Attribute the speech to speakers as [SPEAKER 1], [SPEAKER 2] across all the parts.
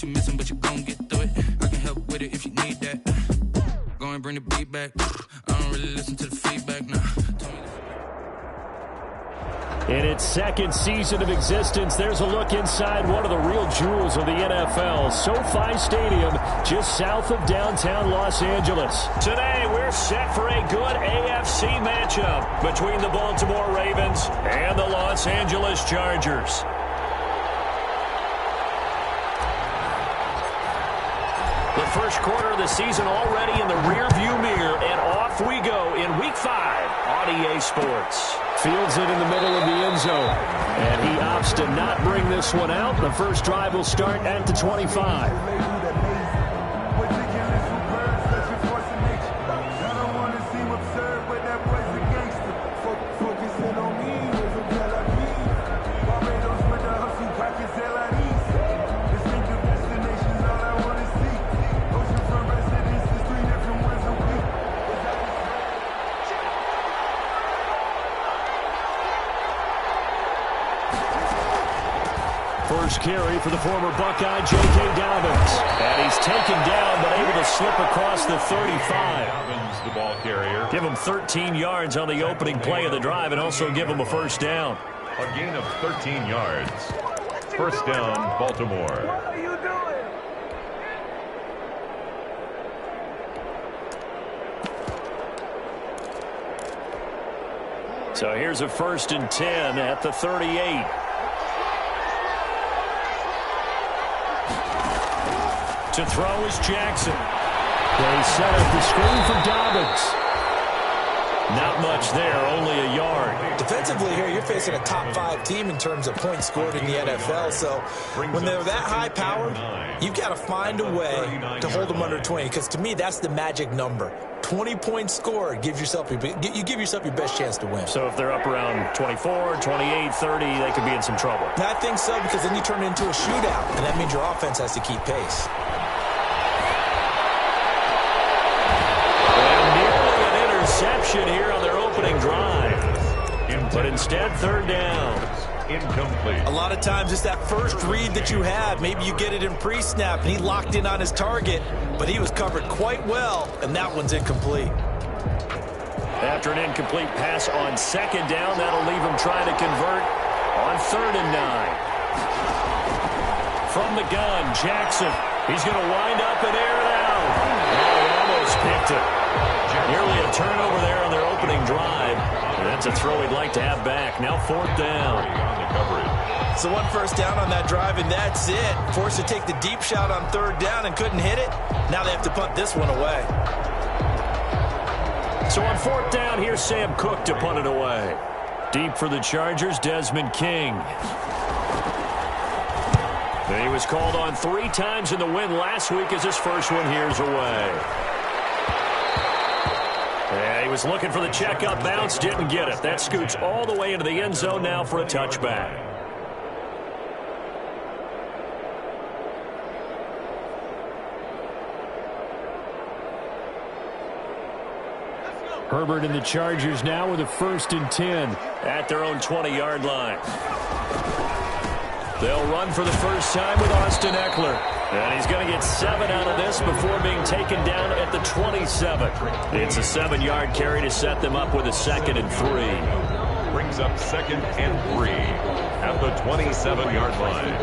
[SPEAKER 1] what you missing, but you gon' get through it. I can help with it if you need that. Go and bring the beat back. I don't really listen to the feedback now.
[SPEAKER 2] In its second season of existence, there's a look inside one of the real jewels of the NFL, SoFi Stadium, just south of downtown Los Angeles. Today, we're set for a good AFC matchup between the Baltimore Ravens and the Los Angeles Chargers. The first quarter of the season already in the rearview mirror, and off we go in Week 5 on EA Sports. Fields it in the middle of the end zone, and he opts to not bring this one out. The first drive will start at the 25. First carry for the former Buckeye, J.K. Dobbins. And he's taken down, but able to slip across the 35.
[SPEAKER 3] Dobbins, the ball carrier.
[SPEAKER 2] Give him 13 yards on the opening play of the drive and also give him a first down.
[SPEAKER 3] A gain of 13 yards. First down, Baltimore.
[SPEAKER 4] What are you doing?
[SPEAKER 2] So here's a 1st and 10 at the 38. To throw is Jackson. They set up the screen for Dobbins. Not much there, only a yard.
[SPEAKER 5] Defensively here, you're facing a top 5 team in terms of points scored in the NFL. So when they're that high-powered, you've got to find a way to hold them under 20. Because to me, that's the magic number. 20 points scored, you give yourself your best chance to win.
[SPEAKER 2] So if they're up around 24, 28, 30, they could be in some trouble.
[SPEAKER 5] I think so, because then you turn it into a shootout, and that means your offense has to keep pace.
[SPEAKER 2] Interception here on their opening drive. But instead, 3rd down.
[SPEAKER 3] Incomplete.
[SPEAKER 5] A lot of times it's that first read that you have. Maybe you get it in pre-snap, and he locked in on his target, but he was covered quite well, and that one's incomplete.
[SPEAKER 2] After an incomplete pass on 2nd down, that'll leave him trying to convert on 3rd and 9. From the gun, Jackson. He's going to wind up and air it out. Oh, he almost picked it. Nearly a turnover there on their opening drive. And that's a throw he'd like to have back. Now 4th down.
[SPEAKER 5] So 1 first down on that drive, and that's it. Forced to take the deep shot on 3rd down and couldn't hit it. Now they have to punt this one away.
[SPEAKER 2] So on 4th down, here's Sam Cook to punt it away. Deep for the Chargers, Desmond King. He was called on 3 times in the win last week as his first one here's away. Yeah, he was looking for the check-up bounce, didn't get it. That scoots all the way into the end zone now for a touchback. Herbert and the Chargers now with a 1st and 10 at their own 20-yard line. They'll run for the first time with Austin Eckler. And he's going to get 7 out of this before being taken down at the 27. It's a 7-yard carry to set them up with a 2nd and 3.
[SPEAKER 3] Brings up 2nd and 3 at the 27-yard line.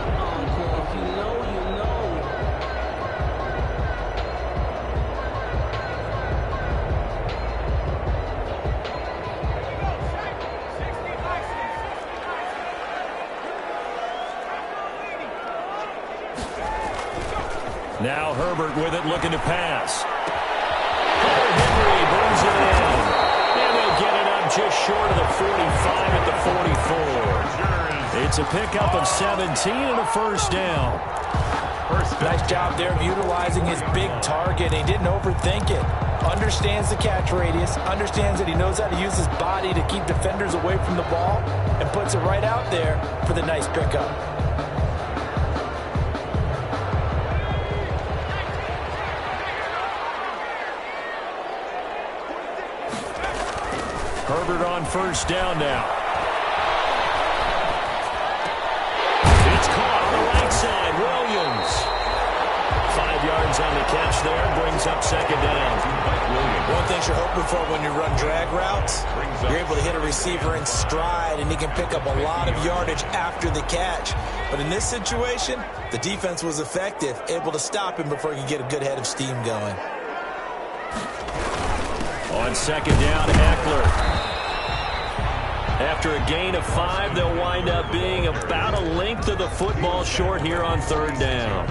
[SPEAKER 2] Now Herbert with it, looking to pass. Henry brings it in. And they'll get it up just short of the 45 at the 44. It's a pickup of 17 and a first down.
[SPEAKER 5] Nice job there of utilizing his big target. He didn't overthink it. Understands the catch radius. Understands that he knows how to use his body to keep defenders away from the ball. And puts it right out there for the nice pickup.
[SPEAKER 2] Herbert on first down now. It's caught on the right side. Williams. brings up second down.
[SPEAKER 5] One thing you're hoping for when you run drag routes, you're able to hit a receiver in stride, and he can pick up a lot of yardage after the catch. But in this situation, the defense was effective, able to stop him before he could get a good head of steam going.
[SPEAKER 2] On second down, Eckler. After a gain of 5, they'll wind up being about a length of the football short here on third down.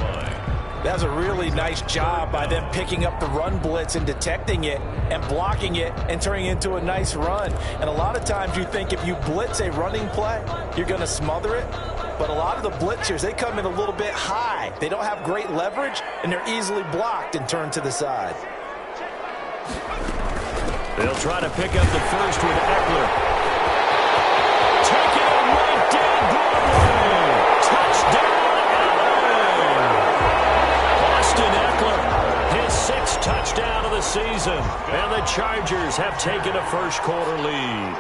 [SPEAKER 5] That's a really nice job by them picking up the run blitz and detecting it and blocking it and turning it into a nice run. And a lot of times you think if you blitz a running play, you're going to smother it. But a lot of the blitzers, they come in a little bit high. They don't have great leverage, and they're easily blocked and turned to the side.
[SPEAKER 2] They'll try to pick up the first with Eckler. Taking it right down Broadway. Touchdown, LA! Austin Eckler, his 6th touchdown of the season. And the Chargers have taken a first-quarter lead.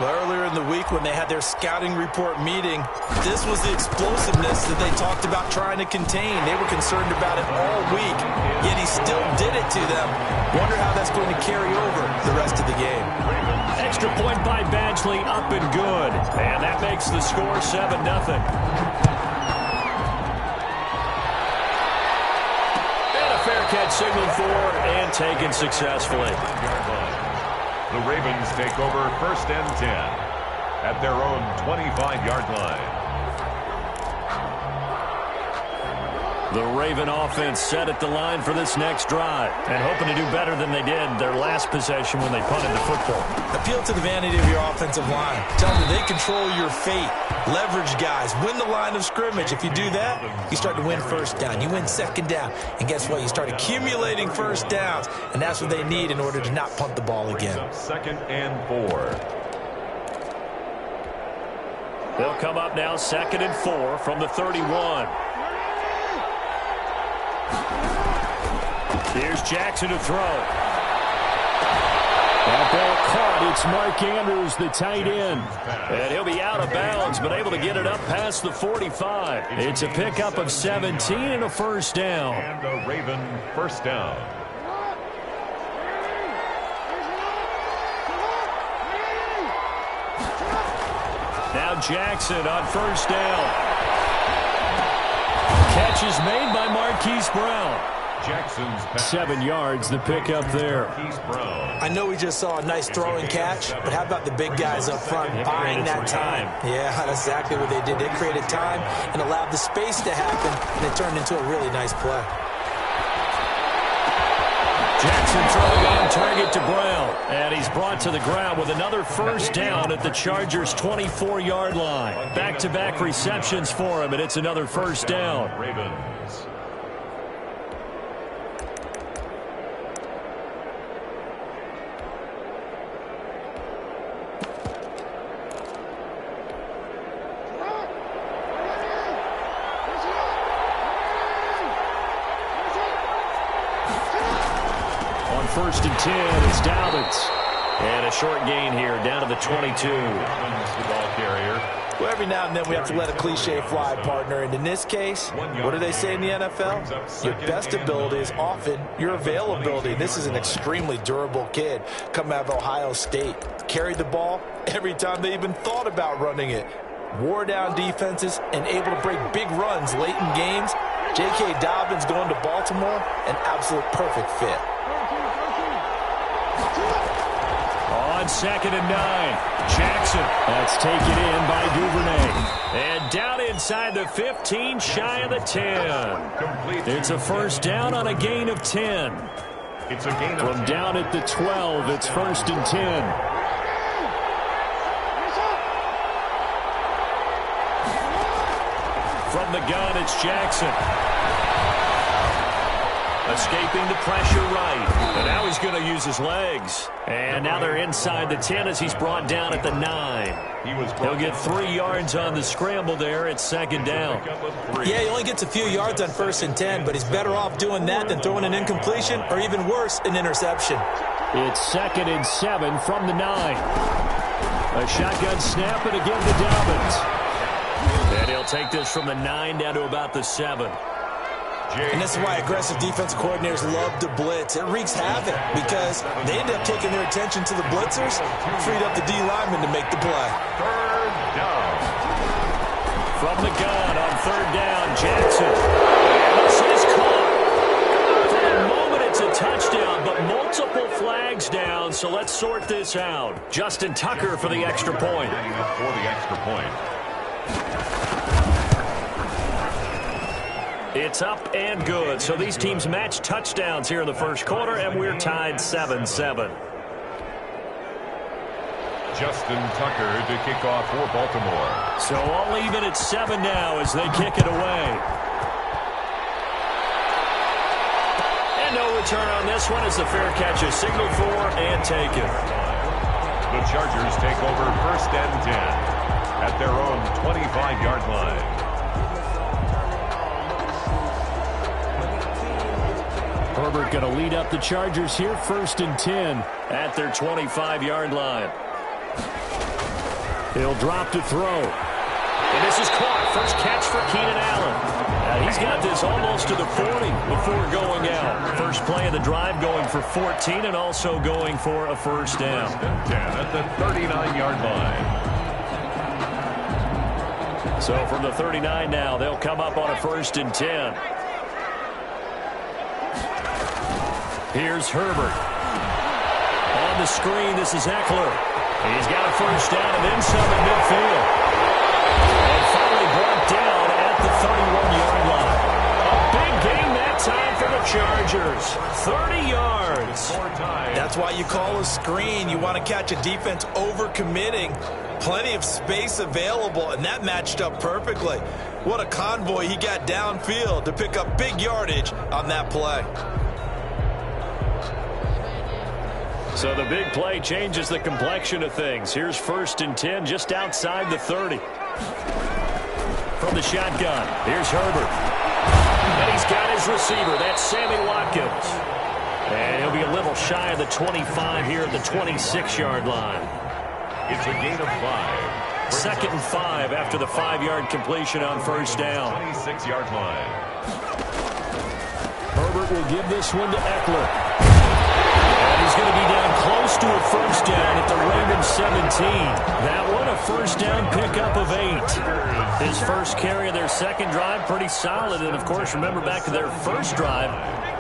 [SPEAKER 5] Well, earlier in the week when they had their scouting report meeting, this was the explosiveness that they talked about trying to contain. They were concerned about it all week, yet he still did it to them. Wonder how that's going to carry over the rest of the game.
[SPEAKER 2] Extra point by Badgley, up and good. And that makes the score 7-0. And a fair catch signaled for and taken successfully.
[SPEAKER 3] The Ravens take over 1st and 10 at their own 25-yard line.
[SPEAKER 2] The Raven offense set at the line for this next drive and hoping to do better than they did their last possession when they punted the football.
[SPEAKER 5] Appeal to the vanity of your offensive line. Tell them they control your fate. Leverage guys. Win the line of scrimmage. If you do that, you start to win first down. You win second down. And guess what? You start accumulating first downs. And that's what they need in order to not punt the ball again.
[SPEAKER 3] 2nd and 4.
[SPEAKER 2] They'll come up now 2nd and 4 from the 31. Here's Jackson to throw. That ball caught. It's Mark Andrews, the tight end. And he'll be out of bounds, but able to get it up past the 45. It's a pickup of 17 and a first down.
[SPEAKER 3] And a Raven first down.
[SPEAKER 2] Now Jackson on first down. Catch is made by Marquise Brown.
[SPEAKER 3] Jackson's pass.
[SPEAKER 2] 7 yards, the pickup there.
[SPEAKER 5] I know we just saw a nice throwing catch, but how about the big guys up front buying that time? Yeah, that's exactly what they did. They created time and allowed the space to happen, and it turned into a really nice play.
[SPEAKER 2] Jackson throwing on target to Brown, and he's brought to the ground with another first down at the Chargers' 24-yard line. Back-to-back receptions for him, and it's another first down.
[SPEAKER 3] Ravens.
[SPEAKER 2] First and 10 is Dobbins. And a short gain here down to the 22.
[SPEAKER 3] The ball carrier.
[SPEAKER 5] Well, every now and then we have to let a cliche fly, partner. And in this case, what do they say in the NFL? Your best ability is often your availability. This is an extremely durable kid coming out of Ohio State. Carried the ball every time they even thought about running it. Wore down defenses and able to break big runs late in games. J.K. Dobbins going to Baltimore, an absolute perfect fit.
[SPEAKER 2] On 2nd and 9, Jackson. That's taken in by Duvernay. And down inside the 15, shy of the 10. It's a first down on a gain of 10.
[SPEAKER 3] It's a gain
[SPEAKER 2] from down at the 12, it's 1st and 10. From the gun, it's Jackson. Escaping the pressure right. And now he's going to use his legs. And now they're inside the 10 as he's brought down at the 9. He'll get 3 yards on the scramble there. It's 2nd down.
[SPEAKER 5] Yeah, he only gets a few yards on 1st and 10, but he's better off doing that than throwing an incompletion or even worse, an interception.
[SPEAKER 2] It's 2nd and 7 from the 9. A shotgun snap and again to Dobbins. And he'll take this from the 9 down to about the 7.
[SPEAKER 5] And this is why aggressive defensive coordinators love to blitz. It wreaks havoc because they end up taking their attention to the blitzers, freed up the D lineman to make the play.
[SPEAKER 3] Third down.
[SPEAKER 2] From the gun on third down, Jackson. This is caught. For the moment, it's a touchdown, but multiple flags down, so let's sort this out. Justin Tucker for the extra point.
[SPEAKER 3] For the extra point.
[SPEAKER 2] It's up and good. So these teams match touchdowns here in the first quarter, and we're tied 7-7.
[SPEAKER 3] Justin Tucker to kick off for Baltimore.
[SPEAKER 2] So all even at 7 now as they kick it away. And no return on this one as the fair catch is signaled for and taken.
[SPEAKER 3] The Chargers take over first and 10 at their own 25-yard line.
[SPEAKER 2] Herbert going to lead up the Chargers here, first and 10 at their 25-yard line. He'll drop to throw. And this is caught. First catch for Keenan Allen. He's got this almost to the 40 before going out. First play of the drive going for 14 and also going for a first down.
[SPEAKER 3] First and 10 at the 39-yard line.
[SPEAKER 2] So from the 39 now, they'll come up on a first and 10. Here's Herbert. On the screen, this is Eckler. He's got a first down and then some at midfield. And finally brought down at the 31-yard line. A big gain that time for the Chargers. 30 yards.
[SPEAKER 5] That's why you call a screen. You want to catch a defense overcommitting. Plenty of space available, and that matched up perfectly. What a convoy he got downfield to pick up big yardage on that play.
[SPEAKER 2] So the big play changes the complexion of things. Here's first and 10 just outside the 30. From the shotgun, here's Herbert. And he's got his receiver. That's Sammy Watkins. And he'll be a little shy of the 25 here at the 26-yard line.
[SPEAKER 3] It's a gain of 5.
[SPEAKER 2] Second and 5 after the 5-yard completion on first down.
[SPEAKER 3] 26-yard line.
[SPEAKER 2] Herbert will give this one to Eckler. And he's going to be down close to a first down at the Ravens 17. That one a first down pickup of 8. His first carry of their second drive, pretty solid. And, of course, remember back to their first drive,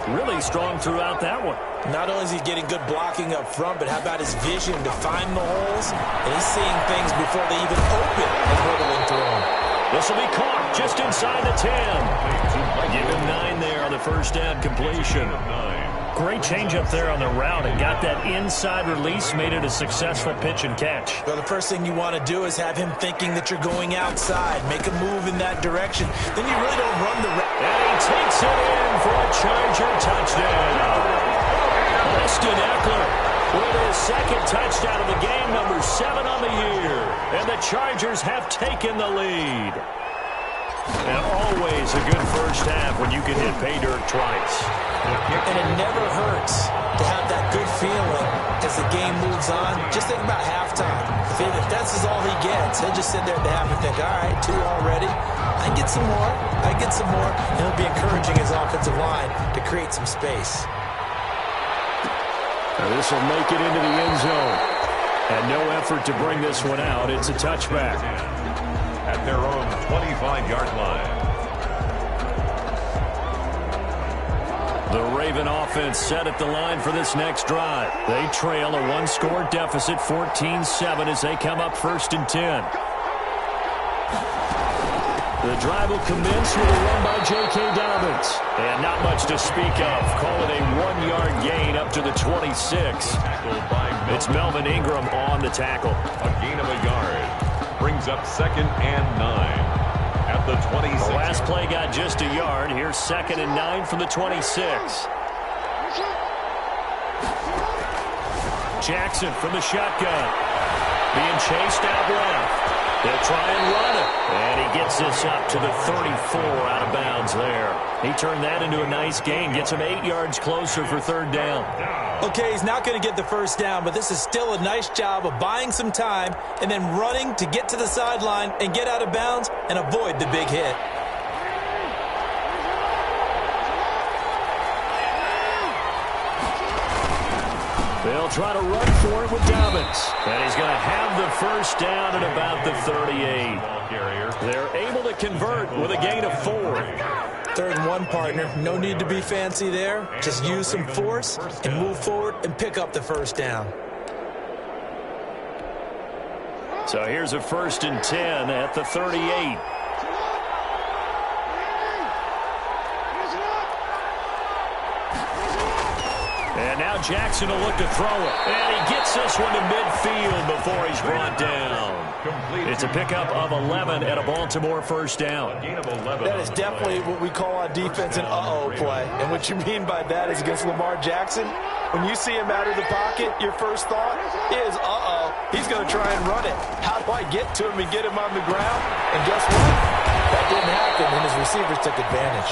[SPEAKER 2] really strong throughout that one.
[SPEAKER 5] Not only is he getting good blocking up front, but how about his vision to find the holes? And he's seeing things before they even open and hurdling through them.
[SPEAKER 2] This will be caught just inside the 10. Give him 9 there on the first down completion. Great change up there on the route and got that inside release, made it a successful pitch and catch.
[SPEAKER 5] Well, the first thing you want to do is have him thinking that you're going outside. Make a move in that direction. Then you really don't run the route.
[SPEAKER 2] And he takes it in for a Charger touchdown. Austin Eckler with his second touchdown of the game, number 7 on the year. And the Chargers have taken the lead. And always a good first half when you can hit pay dirt twice.
[SPEAKER 5] And it never hurts to have that good feeling as the game moves on. Just think about halftime. If that's all he gets, he'll just sit there at the half and think, all right, 2 already. I get some more. I get some more. And he'll be encouraging his offensive line to create some space.
[SPEAKER 2] Now this will make it into the end zone. And no effort to bring this one out. It's a touchback.
[SPEAKER 3] At their own 25-yard line.
[SPEAKER 2] The Raven offense set at the line for this next drive. They trail a 1-score deficit, 14-7, as they come up first and 10. The drive will commence with a run by J.K. Dobbins. And not much to speak of. Call it a 1-yard gain up to the 26. It's Melvin Ingram on the tackle.
[SPEAKER 3] A gain of a yard. Brings up second and 9 at the 26.
[SPEAKER 2] The last play got just a yard. Here's second and 9 from the 26. Jackson from the shotgun. Being chased out left. They'll try and run it. And he gets this up to the 34 out of bounds there. He turned that into a nice gain. Gets him 8 yards closer for third down.
[SPEAKER 5] Okay, he's not going to get the first down, but this is still a nice job of buying some time and then running to get to the sideline and get out of bounds and avoid the big hit.
[SPEAKER 2] They'll try to run for it with Dobbins. And he's going to have the first down at about the 38. They're able to convert with a gain of 4.
[SPEAKER 5] 3rd and 1, partner. No need to be fancy there. Just use some force and move forward and pick up the first down.
[SPEAKER 2] So here's a 1st and 10 at the 38. And now Jackson will look to throw it. And he gets this one to midfield before he's brought down. It's a pickup of 11 and a Baltimore first down.
[SPEAKER 5] That is definitely what we call on defense an uh-oh play. And what you mean by that is against Lamar Jackson, when you see him out of the pocket, your first thought is, uh-oh, he's going to try and run it. How do I get to him and get him on the ground? And guess what? That didn't happen, and his receivers took advantage.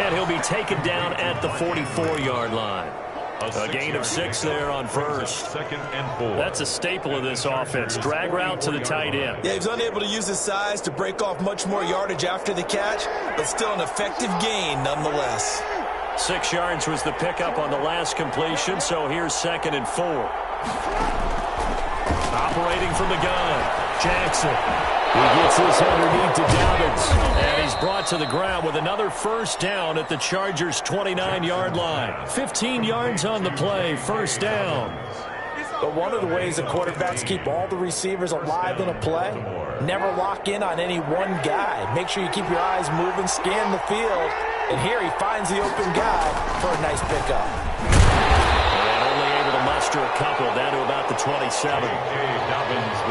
[SPEAKER 2] And he'll be taken down at the 44-yard line. A gain of 6 there on first. 2nd and 4. That's a staple of this offense. Drag route to the tight end.
[SPEAKER 5] Yeah, he was unable to use his size to break off much more yardage after the catch, but still an effective gain nonetheless.
[SPEAKER 2] 6 yards was the pickup on the last completion, so here's 2nd and 4. Operating from the gun, Jackson. He gets this underneath to Dobbins, and he's brought to the ground with another first down at the Chargers' 29-yard line. 15 yards on the play, first down.
[SPEAKER 5] But one of the ways that quarterbacks keep all the receivers alive in a play, never lock in on any one guy. Make sure you keep your eyes moving, scan the field, and here he finds the open guy for a nice pickup.
[SPEAKER 2] A couple down to about the 27.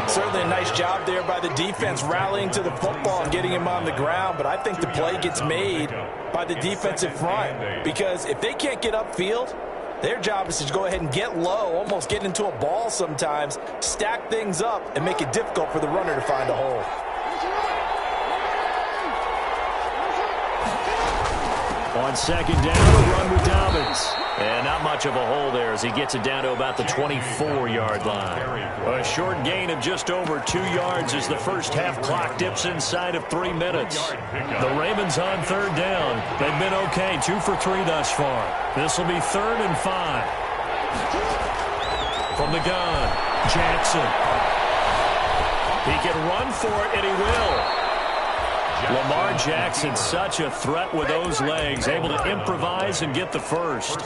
[SPEAKER 5] Certainly a nice job there by the defense rallying to the football and getting him on the ground, but I think the play gets made by the defensive front, because if they can't get upfield, their job is to go ahead and get low, almost get into a ball sometimes, stack things up, and make it difficult for the runner to find a hole.
[SPEAKER 2] On 2nd down, a run with Dobbins. And not much of a hole there as he gets it down to about the 24-yard line. A short gain of just over 2 yards as the first half clock dips inside of 3 minutes. The Ravens on 3rd down. They've been okay, 2 for 3 thus far. This will be 3rd and 5. From the gun, Jackson. He can run for it, and he will. Lamar Jackson, such a threat with those legs, able to improvise and get the first.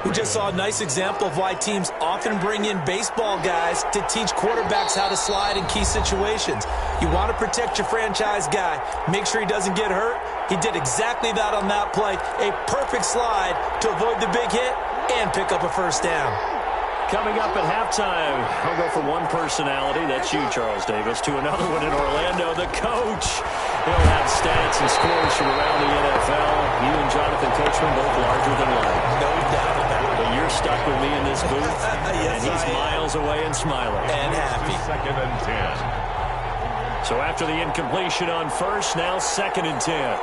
[SPEAKER 5] We just saw a nice example of why teams often bring in baseball guys to teach quarterbacks how to slide in key situations. You want to protect your franchise guy. Make sure he doesn't get hurt. He did exactly that on that play. A perfect slide to avoid the big hit and pick up a first down.
[SPEAKER 2] Coming up at halftime, I'll go from one personality, that's you, Charles Davis, to another one in Orlando, the coach. He'll have stats and scores from around the NFL. You and Jonathan Coachman both larger than life.
[SPEAKER 5] No doubt about it.
[SPEAKER 2] But you're stuck with me in this booth,
[SPEAKER 5] yes,
[SPEAKER 2] and he's miles away and smiling.
[SPEAKER 5] And happy.
[SPEAKER 3] 2nd and 10.
[SPEAKER 2] So after the incompletion on first, now 2nd and 10.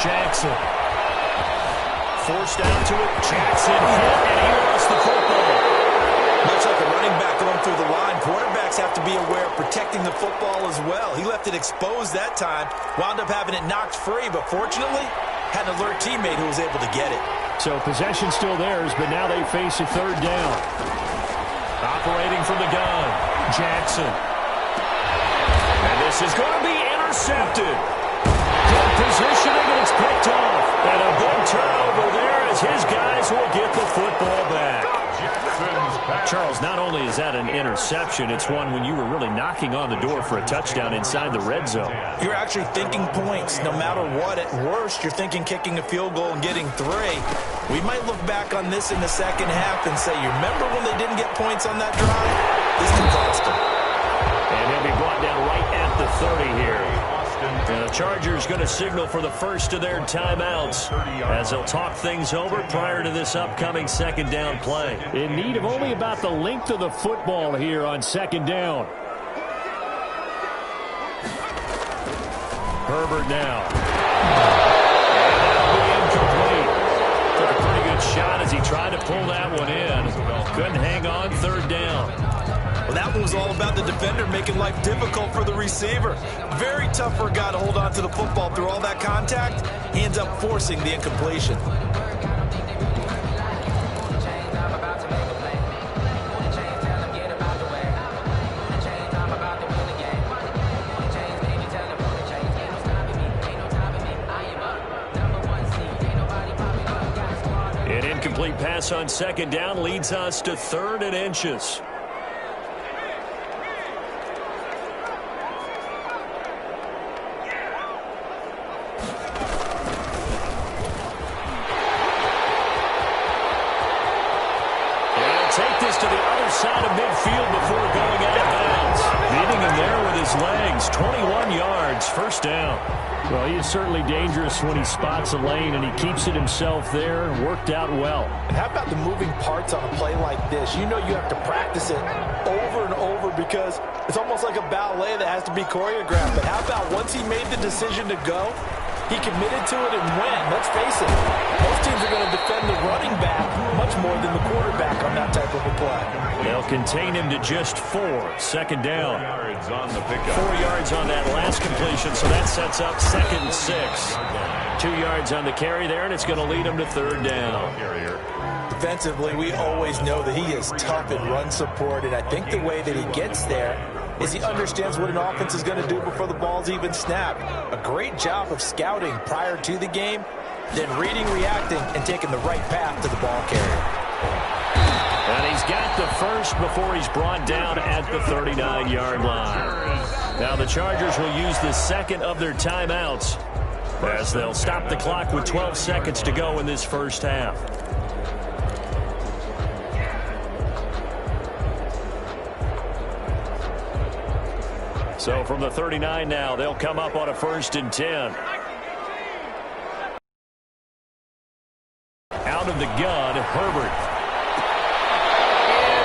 [SPEAKER 2] Jackson. Forced out to it. Jackson hit, and he lost the football.
[SPEAKER 5] Much like a running back going through the line, quarterbacks have to be aware of protecting the football as well. He left it exposed that time, wound up having it knocked free, but fortunately, had an alert teammate who was able to get it.
[SPEAKER 2] So possession still theirs, but now they face a 3rd down. Operating from the gun, Jackson. And this is going to be intercepted. Good positioning, and it's picked off. And a big turnover there as his guys will get the football back. Charles, not only is that an interception, it's one when you were really knocking on the door for a touchdown inside the red zone.
[SPEAKER 5] You're actually thinking points. No matter what, at worst, you're thinking kicking a field goal and getting 3. We might look back on this in the second half and say, you remember when they didn't get points on that drive? This can cost them.
[SPEAKER 2] And he'll be brought down right at the 30 here. And the Chargers going to signal for the first of their timeouts as they'll talk things over prior to this upcoming 2nd down play. In need of only about the length of the football here on 2nd down. Herbert now. And that'll be incomplete. Took a pretty good shot as he tried to pull that one in. Couldn't hang on 3rd down.
[SPEAKER 5] Well, that one was all about the defender making life difficult for the receiver. Very tough for a guy to hold on to the football through all that contact. He ends up forcing the incompletion.
[SPEAKER 2] An incomplete pass on second down leads us to 3rd and inches. Take this to the other side of midfield before going out of bounds. Meeting him there with his legs. 21 yards, first down. Well, he is certainly dangerous when he spots a lane, and he keeps it himself there and worked out well.
[SPEAKER 5] And how about the moving parts on a play like this? You know you have to practice it over and over because it's almost like a ballet that has to be choreographed. But how about once he made the decision to go, he committed to it and went. Let's face it, most teams are going to defend the running back much more than the quarterback on that type of a play.
[SPEAKER 2] They'll contain him to just 4. Second down.
[SPEAKER 3] 4 yards on the pickup.
[SPEAKER 2] 4 yards on that last completion, so that sets up 2nd and 6. 2 yards on the carry there, and it's going to lead him to 3rd down.
[SPEAKER 5] Defensively, we always know that he is tough in run support, and I think the way that he gets there is he understands what an offense is going to do before the ball's even snapped. A great job of scouting prior to the game, then reading, reacting, and taking the right path to the ball carrier.
[SPEAKER 2] And he's got the first before he's brought down at the 39-yard line. Now the Chargers will use the second of their timeouts as they'll stop the clock with 12 seconds to go in this first half. So from the 39 now, they'll come up on a 1st and 10. Out of the gun, Herbert.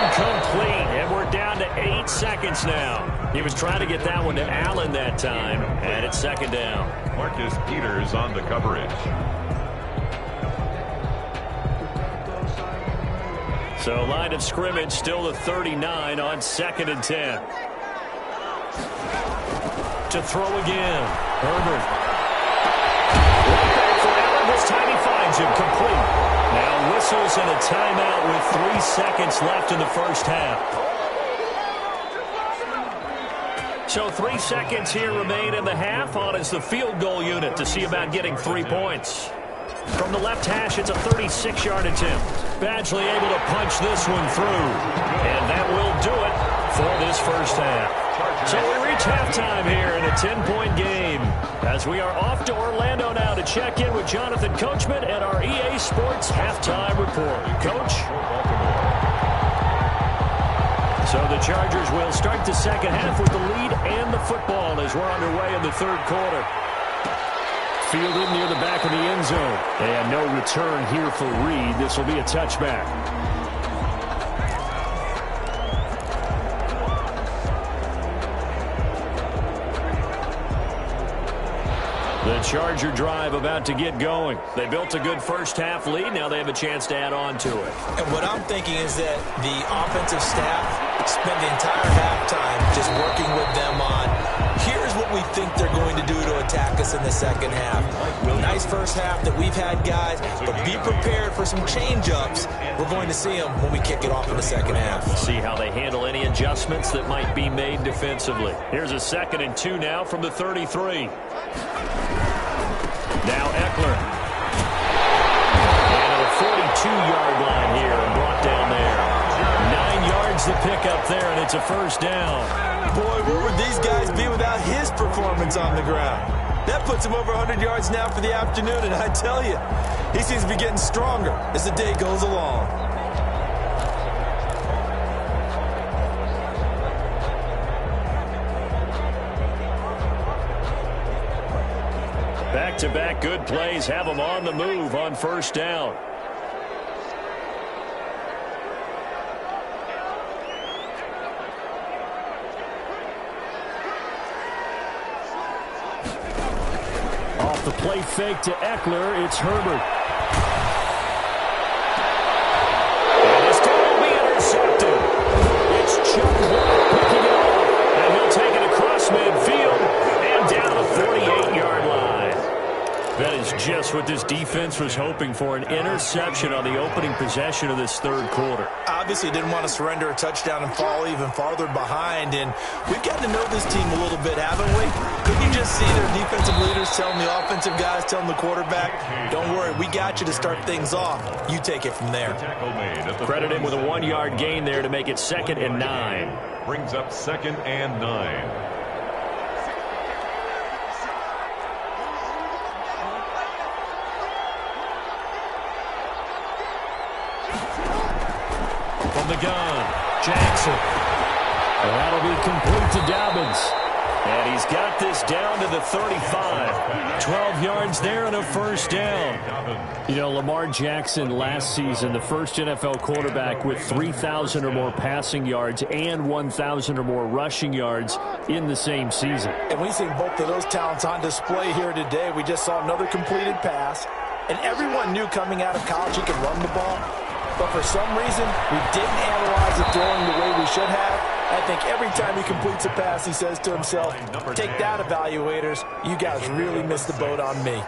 [SPEAKER 2] Incomplete, and we're down to 8 seconds now. He was trying to get that one to Allen that time, and it's 2nd down.
[SPEAKER 3] Marcus Peters on the coverage.
[SPEAKER 2] So line of scrimmage still the 39 on 2nd and 10. To throw again. Herbert. Right back for Allen. This time he finds him complete. Now whistles and a timeout with 3 seconds left in the first half. So 3 seconds here remain in the half. On is the field goal unit to see about getting 3 points. From the left hash, it's a 36-yard attempt. Badgley able to punch this one through. And that will do it for this first half. So we reach halftime here in a 10-point game as we are off to Orlando now to check in with Jonathan Coachman and our EA Sports halftime report. Coach? So the Chargers will start the second half with the lead and the football as we're underway in the 3rd quarter. Fielded near the back of the end zone. And no return here for Reed. This will be a touchback. The Charger drive about to get going. They built a good first half lead. Now they have a chance to add on to it.
[SPEAKER 5] And what I'm thinking is that the offensive staff spent the entire halftime just working with them on, here's what we think they're going to do to attack us in the second half. Nice first half that we've had, guys, but be prepared for some change-ups. We're going to see them when we kick it off in the second half.
[SPEAKER 2] See how they handle any adjustments that might be made defensively. Here's a 2nd and 2 now from the 33. Now Eckler. And a 42-yard line here and brought down there. 9 yards the pickup there, and it's a first down.
[SPEAKER 5] Boy, where would these guys be without his performance on the ground? That puts him over 100 yards now for the afternoon, and I tell you, he seems to be getting stronger as the day goes along.
[SPEAKER 2] Back-to-back good plays have them on the move on first down. Off the play fake to Eckler, it's Herbert. And this time will be intercepted. It's Chuck White. what this defense was hoping for, an interception on the opening possession of this third quarter.
[SPEAKER 5] Obviously didn't want to surrender a touchdown and fall even farther behind, and we've gotten to know this team a little bit, haven't we? Couldn't you just see their defensive leaders telling the offensive guys, telling the quarterback, don't worry, we got you to start things off. You take it from there.
[SPEAKER 2] Credit him with a 1-yard gain there to make it 2nd and 9.
[SPEAKER 3] Brings up 2nd and 9.
[SPEAKER 2] From the gun, Jackson. That'll be complete to Dobbins. And he's got this down to the 35. 12 yards there and a first down. You know, Lamar Jackson last season, the first NFL quarterback with 3,000 or more passing yards and 1,000 or more rushing yards in the same season.
[SPEAKER 5] And we see both of those talents on display here today. We just saw another completed pass. And everyone knew coming out of college he could run the ball. But for some reason, we didn't analyze the throwing the way we should have. I think every time he completes a pass, he says to himself, take that, evaluators. You guys really missed the boat on me.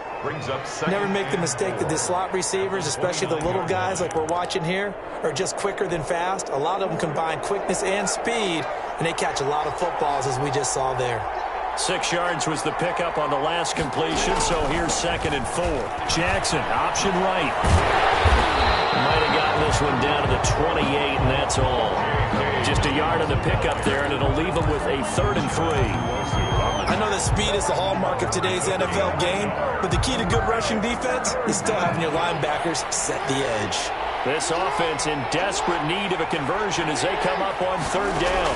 [SPEAKER 5] Never make the mistake that the slot receivers, especially the little guys like we're watching here, are just quicker than fast. A lot of them combine quickness and speed, and they catch a lot of footballs, as we just saw there.
[SPEAKER 2] 6 yards was the pickup on the last completion, so here's 2nd and 4. Jackson, option right. Might have gotten this one down to the 28, and that's all. Just a yard on the pickup there, and it'll leave him with a 3rd and 3.
[SPEAKER 5] I know that speed is the hallmark of today's NFL game, but the key to good rushing defense is still having your linebackers set the edge.
[SPEAKER 2] This offense in desperate need of a conversion as they come up on 3rd down.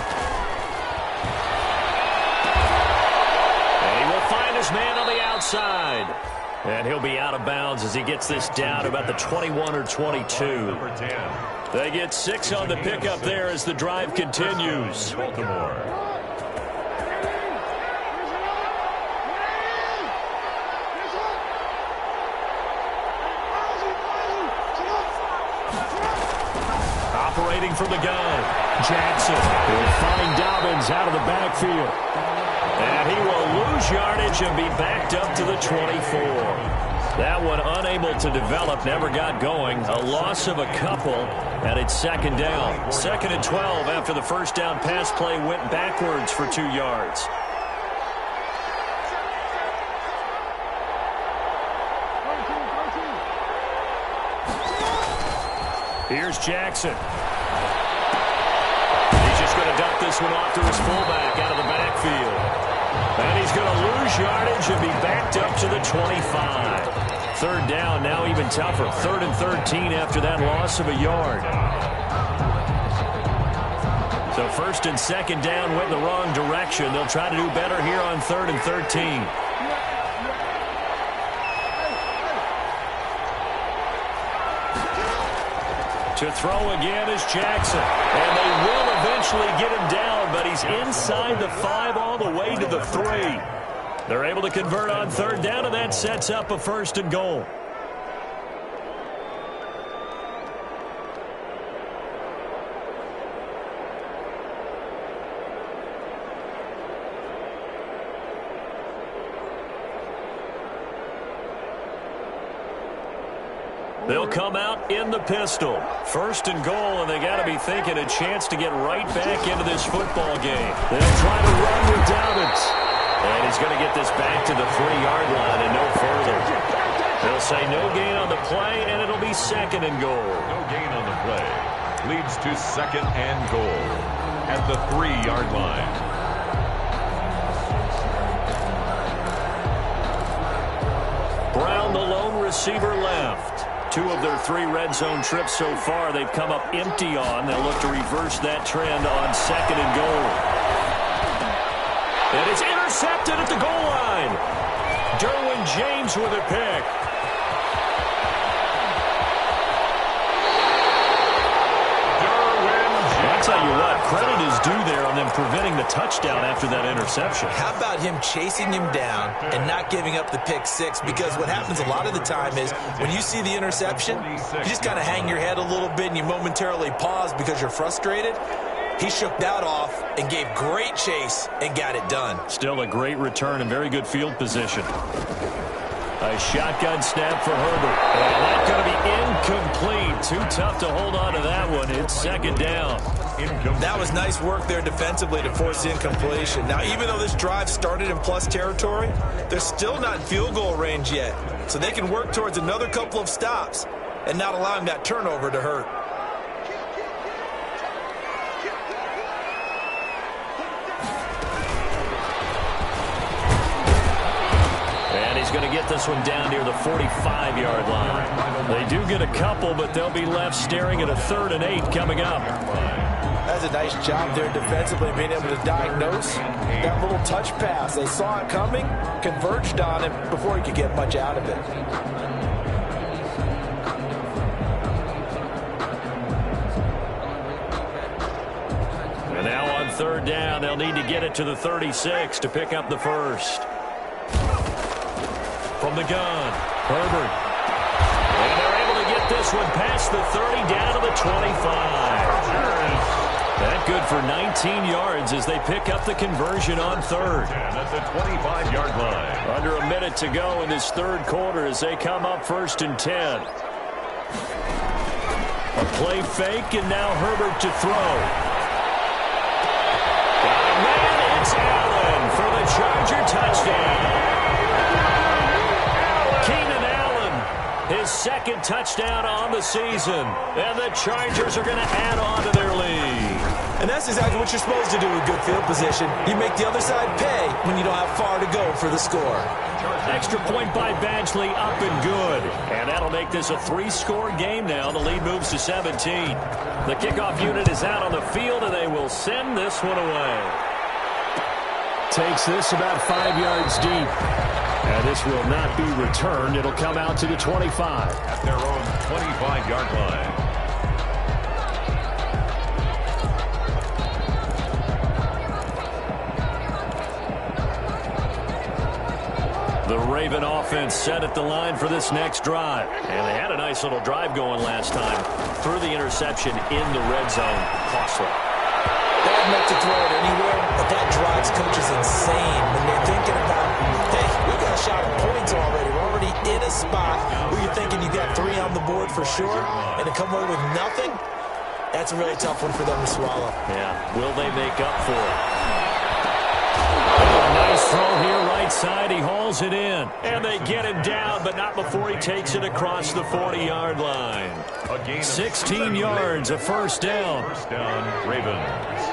[SPEAKER 2] And he will find his man on the outside. And he'll be out of bounds as he gets this down about the 21 or 22. They get 6 on the pickup there as the drive continues.
[SPEAKER 3] Baltimore.
[SPEAKER 2] Operating from the gun, Jackson will find Dobbins out of the backfield. And he will lose yardage and be backed up to the 24. That one unable to develop, never got going. A loss of a couple, and it's 2nd down. 2nd and 12 after the first down pass play went backwards for 2 yards. Here's Jackson. He's just going to dump this one off to his fullback out of the backfield. And he's going to lose yardage and be backed up to the 25. 3rd down, now even tougher. 3rd and 13 after that loss of a yard. So 1st and 2nd down went in the wrong direction. They'll try to do better here on 3rd and 13. To throw again is Jackson. And they will eventually get him down, but he's inside the 5 all the way to the 3. They're able to convert on 3rd down, and that sets up a 1st and goal. They'll come out in the pistol. 1st and goal, and they got to be thinking a chance to get right back into this football game. They'll try to run with Dobbins. And he's going to get this back to the 3-yard line and no further. They'll say no gain on the play, and it'll be 2nd and goal.
[SPEAKER 3] No gain on the play. Leads to 2nd and goal at the 3-yard line.
[SPEAKER 2] Brown, the lone receiver, left. 2 of their 3 red zone trips so far they've come up empty on. They'll look to reverse that trend on 2nd and goal. And it's intercepted at the goal line. Derwin James with a pick. I'll tell you what, credit is due there on them preventing the touchdown after that interception.
[SPEAKER 5] How about him chasing him down and not giving up the pick 6? Because what happens a lot of the time is when you see the interception, you just kind of hang your head a little bit and you momentarily pause because you're frustrated. He shook that off and gave great chase and got it done.
[SPEAKER 2] Still a great return and very good field position. A shotgun snap for Herbert. And that's going to be incomplete. Too tough to hold on to that one. It's second down.
[SPEAKER 5] That was nice work there defensively to force incompletion. Now, even though this drive started in plus territory, they're still not in field goal range yet. So they can work towards another couple of stops and not allowing that turnover to hurt.
[SPEAKER 2] Going to get this one down near the 45-yard line. They do get a couple, but they'll be left staring at a 3rd and 8 coming up.
[SPEAKER 5] That's a nice job there defensively, being able to diagnose that little touch pass. They saw it coming, converged on it before he could get much out of it.
[SPEAKER 2] And now on 3rd down, they'll need to get it to the 36 to pick up the first. From the gun, Herbert. And they're able to get this one past the 30 down to the 25. That good for 19 yards as they pick up the conversion on 3rd.
[SPEAKER 3] At the 25-yard line.
[SPEAKER 2] Under a minute to go in this 3rd quarter as they come up 1st and 10. A play fake, and now Herbert to throw. Got a man, it's Allen for the Charger touchdown. His 2nd touchdown on the season. And the Chargers are going to add on to their lead.
[SPEAKER 5] And that's exactly what you're supposed to do with good field position. You make the other side pay when you don't have far to go for the score.
[SPEAKER 2] Extra point by Badgley, up and good. And that'll make this a 3-score game now. The lead moves to 17. The kickoff unit is out on the field, and they will send this one away.
[SPEAKER 4] Takes this about 5 yards deep. And this will not be returned. It'll come out to the 25.
[SPEAKER 3] At their own 25-yard line.
[SPEAKER 2] The Raven offense set at the line for this next drive. And they had a nice little drive going last time. Threw the interception in the red zone. Costly.
[SPEAKER 5] They had meant to throw it anywhere, but that drives coaches insane when they're thinking about, hey, we got a shot at points already. We're already in a spot where you're thinking you got 3 on the board for sure, and to come away with nothing, that's a really tough one for them to swallow.
[SPEAKER 2] Yeah, will they make up for it? A nice throw here, right side. He hauls it in, and they get him down, but not before he takes it across the 40-yard line. 16 yards, a 1st down.
[SPEAKER 3] 1st down, Ravens.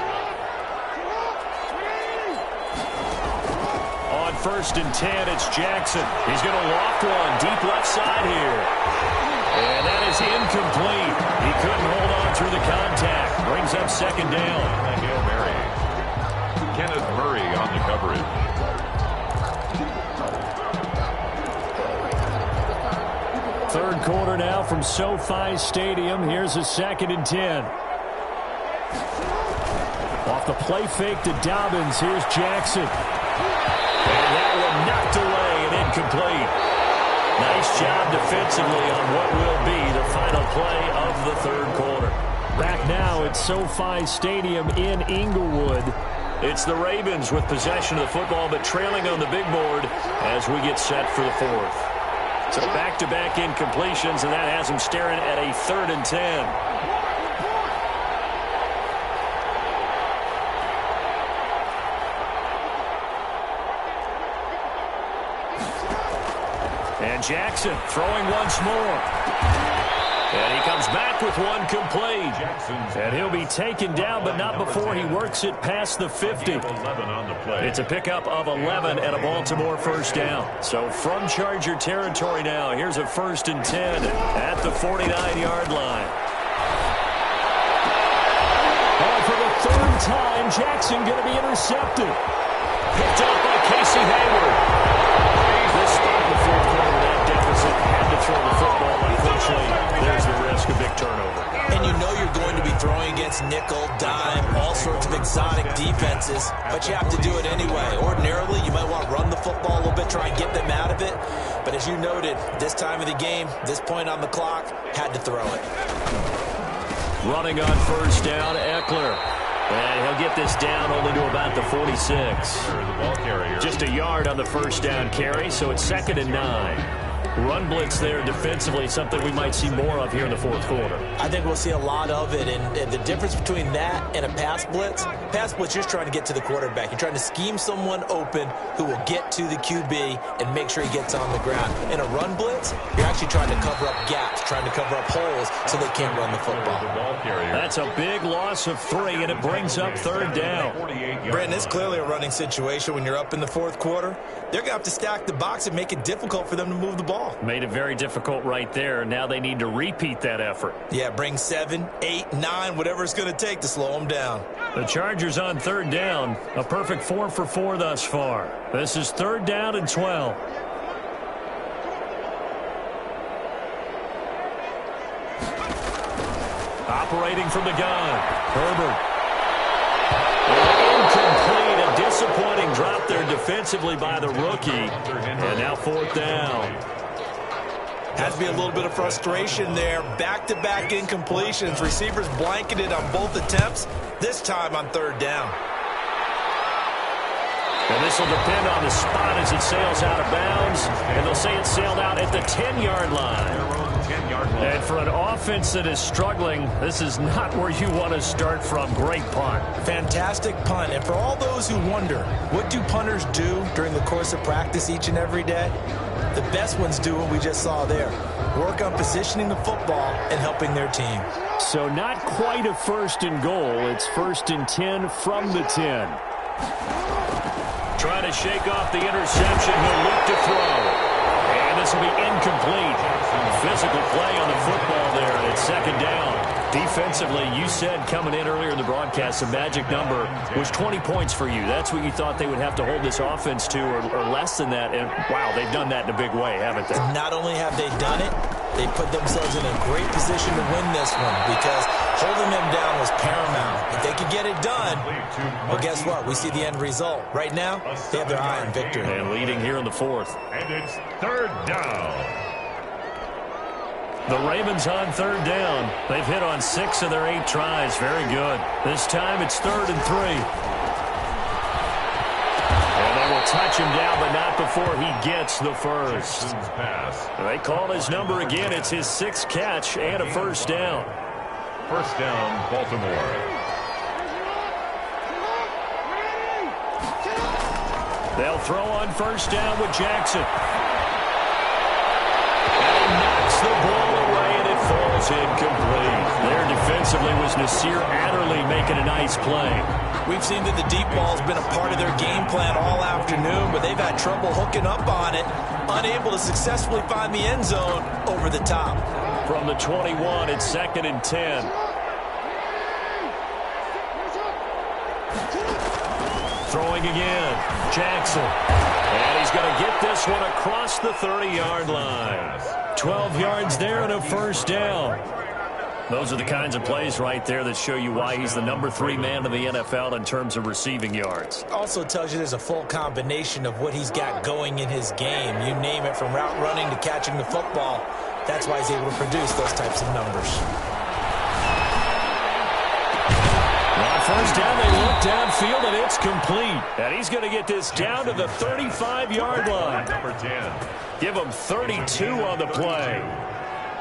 [SPEAKER 2] On 1st and 10, it's Jackson. He's going to loft one deep left side here. And that is incomplete. He couldn't hold on through the contact. Brings up 2nd down.
[SPEAKER 3] Hail Mary. Kenneth Murray on the coverage.
[SPEAKER 2] Third quarter now from SoFi Stadium. Here's a 2nd and 10. Off the play fake to Dobbins. Here's Jackson. And that one knocked away and incomplete. Nice job defensively on what will be the final play of the 3rd quarter. Back now at SoFi Stadium in Inglewood. It's the Ravens with possession of the football, but trailing on the big board as we get set for the 4th. So back-to-back incompletions, and that has them staring at a 3rd and 10. And Jackson throwing once more. And he comes back with one complete. And he'll be taken down, but not before he works it past the 50. It's a pickup of 11 and a Baltimore 1st down. So from Charger territory now, here's a 1st and 10 at the 49-yard line. Oh, for the 3rd time, Jackson going to be intercepted. Picked up by Casey Hayward. This spot in the 4th quarter, that deficit had to throw the football. Unfortunately, there's the risk of big turnover.
[SPEAKER 5] And you know you're going to be throwing against nickel, dime, all sorts of exotic defenses, but you have to do it anyway. Ordinarily, you might want to run the football a little bit, try and get them out of it. But as you noted, this time of the game, this point on the clock, had to throw it.
[SPEAKER 2] Running on 1st down, Eckler.
[SPEAKER 4] And he'll get this down only to about the 46.
[SPEAKER 3] The ball carrier.
[SPEAKER 4] Just a yard on the first down carry, so it's 2nd and 9. Run blitz there defensively, something we might see more of here in the fourth quarter.
[SPEAKER 5] I think we'll see a lot of it, and the difference between that and a pass blitz, you're just trying to get to the quarterback. You're trying to scheme someone open who will get to the QB and make sure he gets on the ground. In a run blitz, you're actually trying to cover up gaps, trying to cover up holes so they can't run the football.
[SPEAKER 4] That's a big loss of 3, and it brings up 3rd down.
[SPEAKER 5] Brandon, it's clearly a running situation when you're up in the fourth quarter. They're going to have to stack the box and make it difficult for them to move the ball.
[SPEAKER 4] Made it very difficult right there. Now they need to repeat that effort.
[SPEAKER 5] Yeah, bring 7, 8, 9, whatever it's going to take to slow them down.
[SPEAKER 4] The Chargers on 3rd down. A perfect 4 for 4 thus far. This is 3rd down and 12. Operating from the gun. Herbert. Incomplete. A disappointing drop there defensively by the rookie. And now 4th down.
[SPEAKER 5] Has to be a little bit of frustration there. Back-to-back incompletions. Receivers blanketed on both attempts, this time on 3rd down.
[SPEAKER 4] And this will depend on the spot as it sails out of bounds. And they'll say it sailed out at the 10-yard line. And for an offense that is struggling, this is not where you want to start from. Great punt.
[SPEAKER 5] Fantastic punt. And for all those who wonder, what do punters do during the course of practice each and every day? The best ones do what we just saw there. Work on positioning the football and helping their team.
[SPEAKER 2] So not quite a 1st and goal. It's 1st and 10 from the 10.
[SPEAKER 4] Trying to shake off the interception. He'll look to throw. And this will be incomplete. Physical play on the football there, and it's 2nd down. Defensively, you said coming in earlier in the broadcast, the magic number was 20 points for you. That's what you thought they would have to hold this offense to, or less than that. And, wow, they've done that in a big way, haven't they?
[SPEAKER 5] Not only have they done it, they put themselves in a great position to win this one because holding them down was paramount. If they could get it done, well, guess what? We see the end result. Right now, they have their eye on victory.
[SPEAKER 4] And leading here in the 4th.
[SPEAKER 3] And it's 3rd down.
[SPEAKER 4] The Ravens on 3rd down. They've hit on 6 of their 8 tries. Very good. This time it's 3rd and 3. And they will touch him down, but not before he gets the first. They call his number again. It's his 6th catch and a 1st down.
[SPEAKER 3] 1st down, Baltimore.
[SPEAKER 4] They'll throw on 1st down with Jackson. And knocks the ball away, and it falls incomplete. There defensively was Nasir Adderley making a nice play.
[SPEAKER 5] We've seen that the deep ball's been a part of their game plan all afternoon, but they've had trouble hooking up on it, unable to successfully find the end zone over the top.
[SPEAKER 4] From the 21, it's 2nd and 10. Throwing again, Jackson. And he's going to get this one across the 30-yard line. 12 yards there and a 1st down. Those are the kinds of plays right there that show you why he's the number 3 man in the NFL in terms of receiving yards.
[SPEAKER 5] Also tells you there's a full combination of what he's got going in his game. You name it, from route running to catching the football. That's why he's able to produce those types of numbers.
[SPEAKER 4] On 1st down, they look downfield, and it's complete. And he's going to get this down to the 35-yard line.
[SPEAKER 3] Number 10.
[SPEAKER 4] Give him 32 on the play.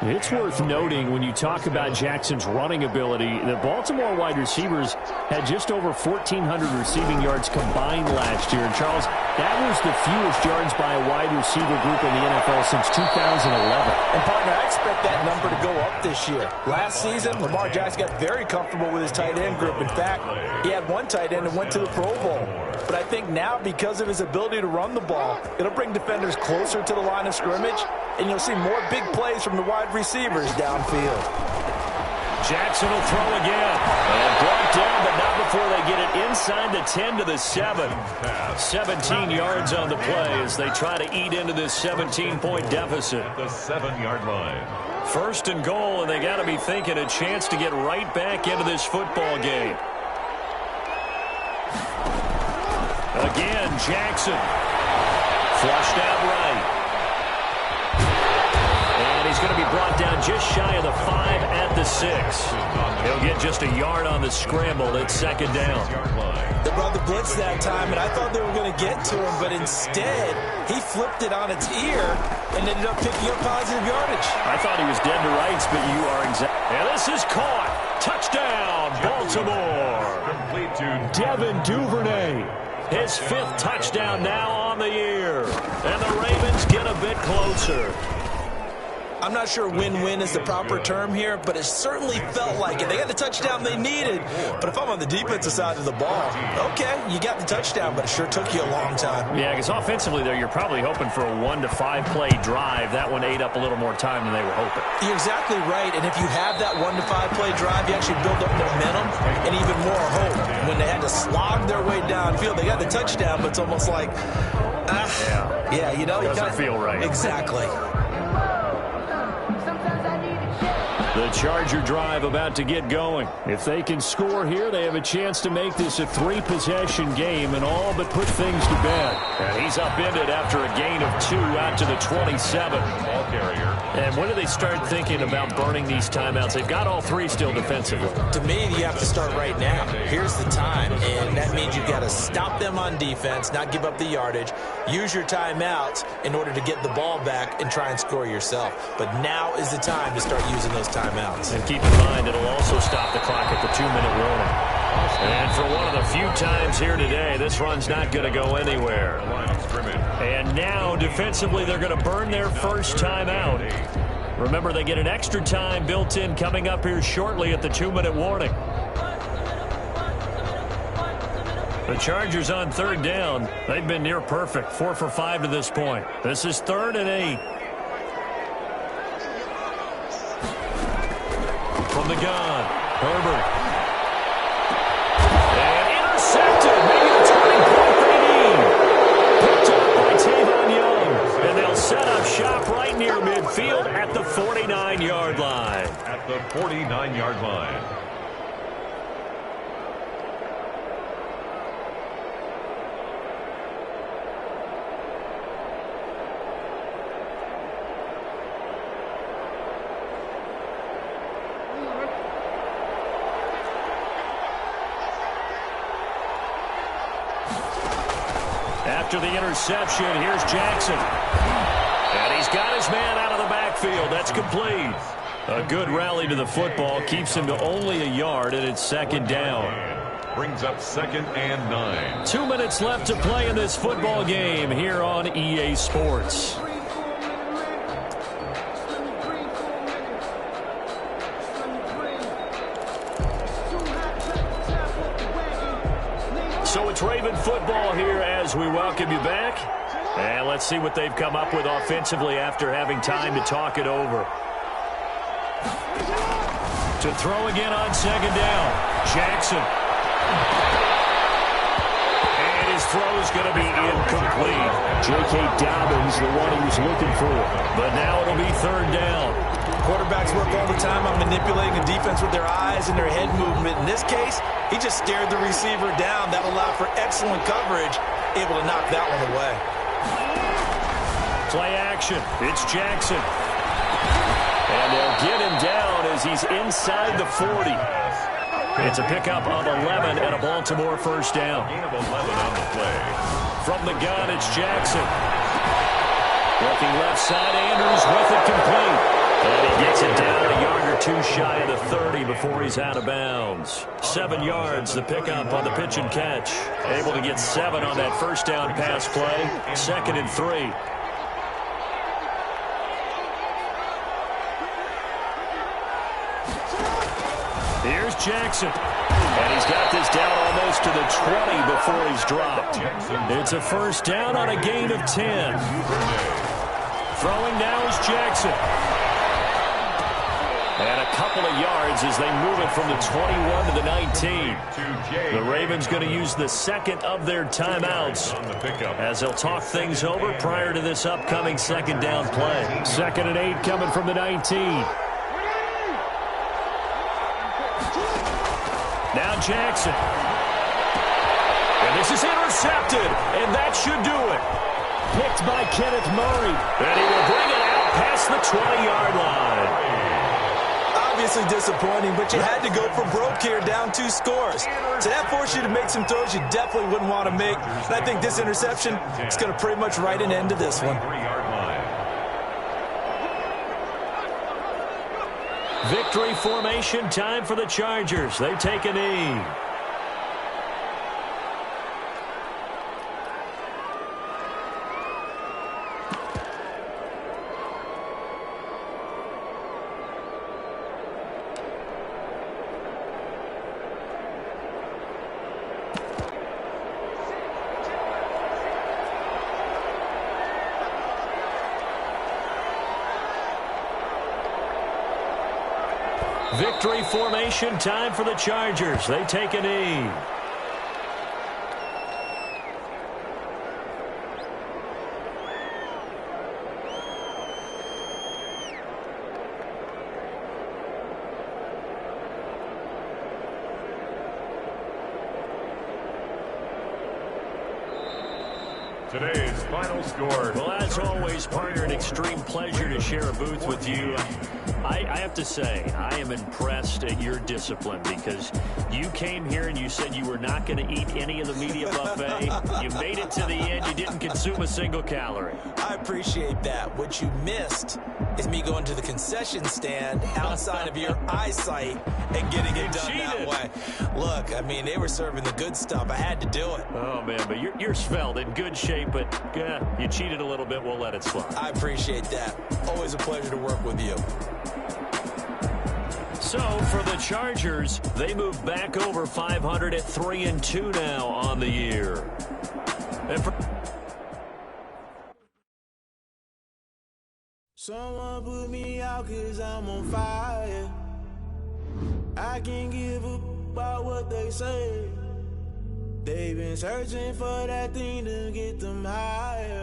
[SPEAKER 2] It's worth noting when you talk about Jackson's running ability, the Baltimore wide receivers had just over 1,400 receiving yards combined last year. And Charles, that was the fewest yards by a wide receiver group in the NFL since 2011.
[SPEAKER 5] And partner, I expect that number to go up this year. Last season, Lamar Jackson got very comfortable with his tight end group. In fact, he had one tight end and went to the Pro Bowl. But I think now, because of his ability to run the ball, it'll bring defenders closer to the line of scrimmage, and you'll see more big plays from the wide receivers downfield.
[SPEAKER 4] Jackson will throw again. And brought down, but not before they get it inside the 10 to the 7. 17 yards on the play as they try to eat into this 17-point deficit.
[SPEAKER 3] At the 7-yard line.
[SPEAKER 4] 1st and goal, and they got to be thinking a chance to get right back into this football game. Again, Jackson. Flushed out right. And he's going to be brought down just shy of the 5 at the 6. He'll get just a yard on the scramble. It's second down.
[SPEAKER 5] They brought the blitz that time, and I thought they were going to get to him, but instead, he flipped it on its ear and ended up picking up positive yardage.
[SPEAKER 4] I thought he was dead to rights, but you are exactly. And this is caught. Touchdown, Baltimore.
[SPEAKER 3] Complete to
[SPEAKER 4] Devin Duvernay. His 5th touchdown now on the year. And the Ravens get a bit closer.
[SPEAKER 5] I'm not sure win-win is the proper term here, but it certainly felt like it. They got the touchdown they needed, but if I'm on the defensive side of the ball, okay, you got the touchdown, but it sure took you a long time.
[SPEAKER 4] Yeah, because offensively, though, you're probably hoping for a 1 to 5 play drive. That one ate up a little more time than they were hoping.
[SPEAKER 5] You're exactly right, and if you have that 1 to 5 play drive, you actually build up momentum and even more hope. When they had to slog their way downfield, they got the touchdown, but it's almost like, yeah, you know,
[SPEAKER 4] doesn't feel right.
[SPEAKER 5] Exactly.
[SPEAKER 4] The Charger drive about to get going. If they can score here, they have a chance to make this a 3-possession game and all but put things to bed. And he's upended after a gain of 2 out to the 27.
[SPEAKER 3] ball carrier.
[SPEAKER 4] And when do they start thinking about burning these timeouts? They've got all 3 still defensively.
[SPEAKER 5] To me, you have to start right now. Here's the time, and that means you've got to stop them on defense, not give up the yardage, use your timeouts in order to get the ball back and try and score yourself. But now is the time to start using those timeouts.
[SPEAKER 4] And keep in mind, it'll also stop the clock at the 2-minute warning. And for one of the few times here today, this run's not going to go anywhere. And now, defensively, they're going to burn their first timeout. Remember, they get an extra time built in coming up here shortly at the 2-minute warning. The Chargers on 3rd down. They've been near perfect, 4 for 5 to this point. This is 3rd and 8. From the gun, Herbert. And intercepted. Maybe the turning point they need. Picked up by Tavon Young. And they'll set up shop right near midfield at the 49-yard line.
[SPEAKER 3] At the 49-yard line.
[SPEAKER 4] After the interception, here's Jackson. And he's got his man out of the backfield. That's complete. A good rally to the football. Keeps him to only a yard, and it's 2nd down.
[SPEAKER 3] Brings up 2nd and 9.
[SPEAKER 4] 2 minutes left to play in this football game here on EA Sports. So it's Raven football here as we welcome you back. And let's see what they've come up with offensively after having time to talk it over. To throw again on 2nd down. Jackson. And his throw is going to be incomplete. J.K. Dobbins, the one he was looking for. But now it'll be 3rd down.
[SPEAKER 5] Quarterbacks work all the time on manipulating the defense with their eyes and their head movement. In this case, he just stared the receiver down. That allowed for excellent coverage, able to knock that one away.
[SPEAKER 4] Play action. It's Jackson. And they'll get him down as he's inside the 40. It's a pickup of 11 and a Baltimore 1st down.
[SPEAKER 3] Gain of 11 on the play.
[SPEAKER 4] From the gun, it's Jackson. Looking left side, Andrews with it complete. And he gets it down a yard or 2 shy of the 30 before he's out of bounds. 7 yards, the pickup on the pitch and catch. Able to get 7 on that 1st down pass play. 2nd and 3. Here's Jackson. And he's got this down almost to the 20 before he's dropped. It's a 1st down on a gain of 10. Throwing now is Jackson. And a couple of yards as they move it from the 21 to the 19. The Ravens going to use the 2nd of their timeouts as they'll talk things over prior to this upcoming 2nd down play. 2nd and 8 coming from the 19. Now Jackson. And this is intercepted, and that should do it. Picked by Kenneth Murray. And he will bring it out past the 20-yard line.
[SPEAKER 5] obviously disappointing, but you had to go for broke here, down 2 scores. So that forced you to make some throws you definitely wouldn't want to make. And I think this interception is going to pretty much write an end to this one.
[SPEAKER 2] Victory formation time for the Chargers. They take a knee. Victory formation time for the Chargers. They take a knee.
[SPEAKER 3] Today's final score.
[SPEAKER 4] Well, as always, partner, an extreme pleasure to share a booth with you. I have to say, I am impressed at your discipline because you came here and you said you were not going to eat any of the media buffet. You made it to the end. You didn't consume a single calorie.
[SPEAKER 5] I appreciate that. What you missed is me going to the concession stand outside of your eyesight and getting it done that way. Look, I mean, they were serving the good stuff. I had to do it.
[SPEAKER 4] Oh, man, but you're svelte, in good shape, but you cheated a little bit. We'll let it slide.
[SPEAKER 5] I appreciate that. Always a pleasure to work with you.
[SPEAKER 2] So for the Chargers, they move back over 500 at 3-2 now on the year. And for
[SPEAKER 6] someone put me out 'cause I'm on fire. I can't give up about what they say. They've been searching for that thing to get them higher.